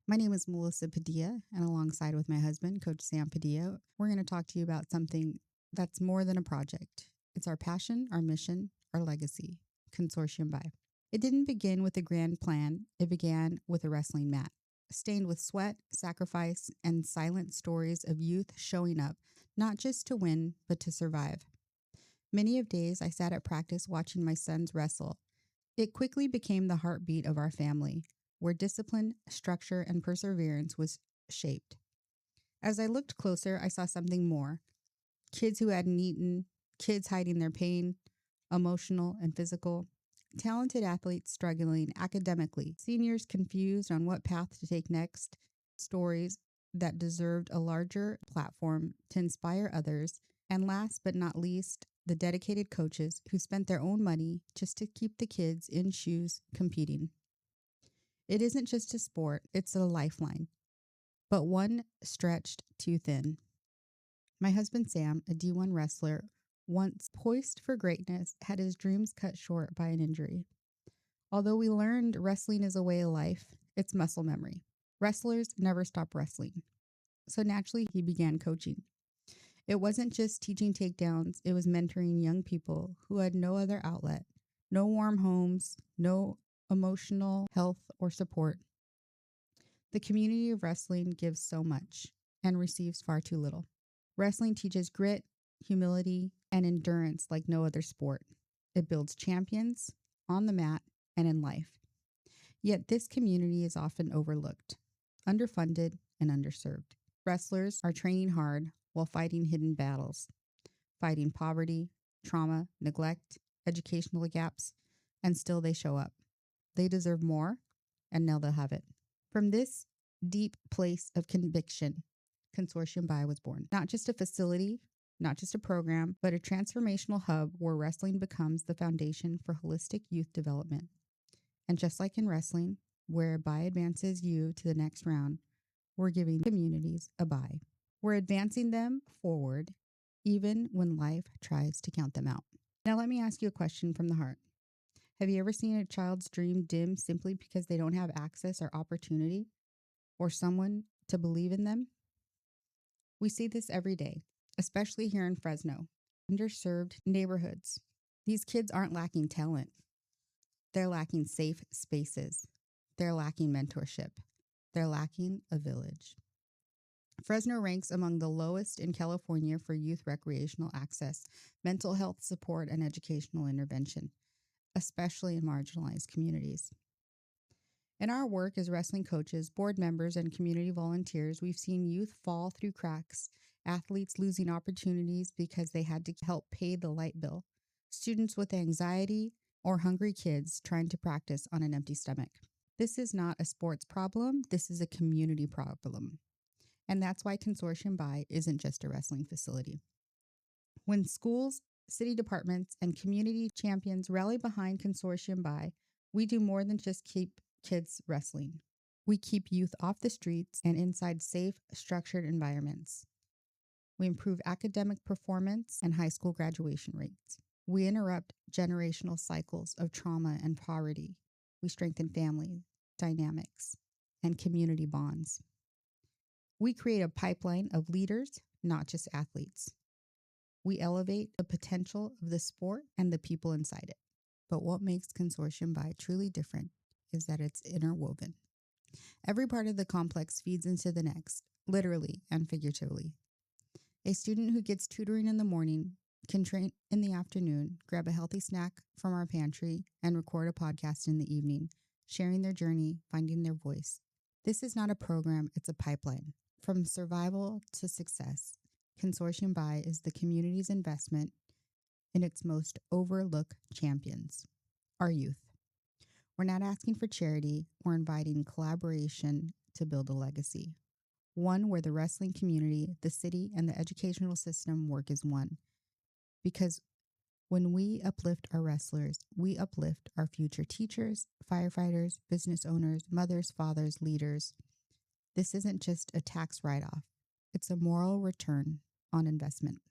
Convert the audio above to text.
My name is Melissa Padilla, and alongside with my husband, Coach Sam Padilla, we're going to talk to you about something that's more than a project. It's our passion, our mission, our legacy, Consortium By. It didn't begin with a grand plan, it began with a wrestling mat, stained with sweat, sacrifice, and silent stories of youth showing up, not just to win, but to survive. Many of days I sat at practice watching my sons wrestle. It quickly became the heartbeat of our family, where discipline, structure, and perseverance was shaped. As I looked closer, I saw something more. Kids who hadn't eaten, kids hiding their pain, emotional and physical, talented athletes struggling academically, seniors confused on what path to take next, stories that deserved a larger platform to inspire others, and last but not least, the dedicated coaches who spent their own money just to keep the kids in shoes competing. It isn't just a sport, it's a lifeline, but one stretched too thin. My husband Sam, a D1 wrestler, once poised for greatness, had his dreams cut short by an injury. Although we learned wrestling is a way of life, it's muscle memory. Wrestlers never stop wrestling. So naturally, he began coaching. It wasn't just teaching takedowns, it was mentoring young people who had no other outlet, no warm homes, no emotional health or support. The community of wrestling gives so much and receives far too little. Wrestling teaches grit, humility, and endurance like no other sport. It builds champions on the mat and in life. Yet this community is often overlooked, underfunded, and underserved. Wrestlers are training hard while fighting hidden battles, fighting poverty, trauma, neglect, educational gaps, and still they show up. They deserve more, and now they'll have it. From this deep place of conviction, Consortium By was born. Not just a facility, not just a program, but a transformational hub where wrestling becomes the foundation for holistic youth development. And just like in wrestling, where By advances you to the next round, we're giving communities a By. We're advancing them forward, even when life tries to count them out. Now, let me ask you a question from the heart. Have you ever seen a child's dream dim simply because they don't have access or opportunity or someone to believe in them? We see this every day, especially here in Fresno, underserved neighborhoods. These kids aren't lacking talent. They're lacking safe spaces. They're lacking mentorship. They're lacking a village. Fresno ranks among the lowest in California for youth recreational access, mental health support, and educational intervention, especially in marginalized communities. In our work as wrestling coaches, board members, and community volunteers, we've seen youth fall through cracks, athletes losing opportunities because they had to help pay the light bill, students with anxiety, or hungry kids trying to practice on an empty stomach. This is not a sports problem, this is a community problem. And that's why Consortium By isn't just a wrestling facility. When schools, city departments, and community champions rally behind Consortium By, we do more than just keep kids wrestling. We keep youth off the streets and inside safe, structured environments. We improve academic performance and high school graduation rates. We interrupt generational cycles of trauma and poverty. We strengthen family dynamics and community bonds. We create a pipeline of leaders, not just athletes. We elevate the potential of the sport and the people inside it. But what makes Consortium By truly different is that it's interwoven. Every part of the complex feeds into the next, literally and figuratively. A student who gets tutoring in the morning can train in the afternoon, grab a healthy snack from our pantry, and record a podcast in the evening, sharing their journey, finding their voice. This is not a program, it's a pipeline. From survival to success, Consortium By is the community's investment in its most overlooked champions, our youth. We're not asking for charity, we're inviting collaboration to build a legacy. One where the wrestling community, the city, and the educational system work as one. Because when we uplift our wrestlers, we uplift our future teachers, firefighters, business owners, mothers, fathers, leaders. This isn't just a tax write-off. It's a moral return on investment.